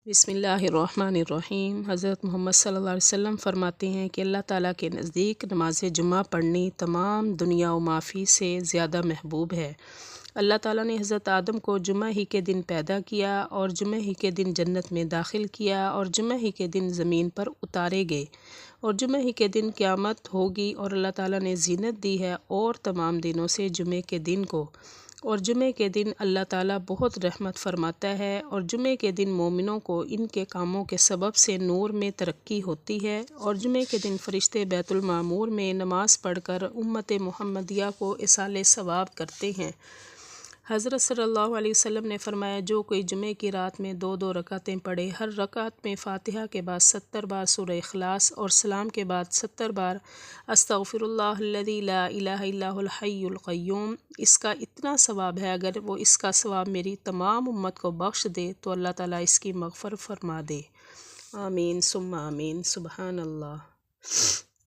بسم اللہ الرحمن الرحیم۔ حضرت محمد صلی اللہ علیہ وسلم فرماتے ہیں کہ اللہ تعالیٰ کے نزدیک نماز جمعہ پڑھنی تمام دنیا و مافی سے زیادہ محبوب ہے۔ اللہ تعالیٰ نے حضرت آدم کو جمعہ ہی کے دن پیدا کیا اور جمعہ ہی کے دن جنت میں داخل کیا اور جمعہ ہی کے دن زمین پر اتارے گئے اور جمعہ ہی کے دن قیامت ہوگی، اور اللہ تعالیٰ نے زینت دی ہے اور تمام دنوں سے جمعے کے دن کو، اور جمعے کے دن اللہ تعالیٰ بہت رحمت فرماتا ہے، اور جمعے کے دن مومنوں کو ان کے کاموں کے سبب سے نور میں ترقی ہوتی ہے، اور جمعے کے دن فرشتے بیت المعمور میں نماز پڑھ کر امت محمدیہ کو ایصال ثواب کرتے ہیں۔ حضرت صلی اللہ علیہ وسلم نے فرمایا، جو کوئی جمعے کی رات میں 2 رکعتیں پڑھے، ہر رکعت میں فاتحہ کے بعد 70 بار سورہ اخلاص اور سلام کے بعد 70 بار استغفر اللہ الذی لا الہ الا هو الحی القیوم، اس کا اتنا ثواب ہے، اگر وہ اس کا ثواب میری تمام امت کو بخش دے تو اللہ تعالیٰ اس کی مغفرت فرما دے۔ آمین ثم آمین۔ سبحان اللہ۔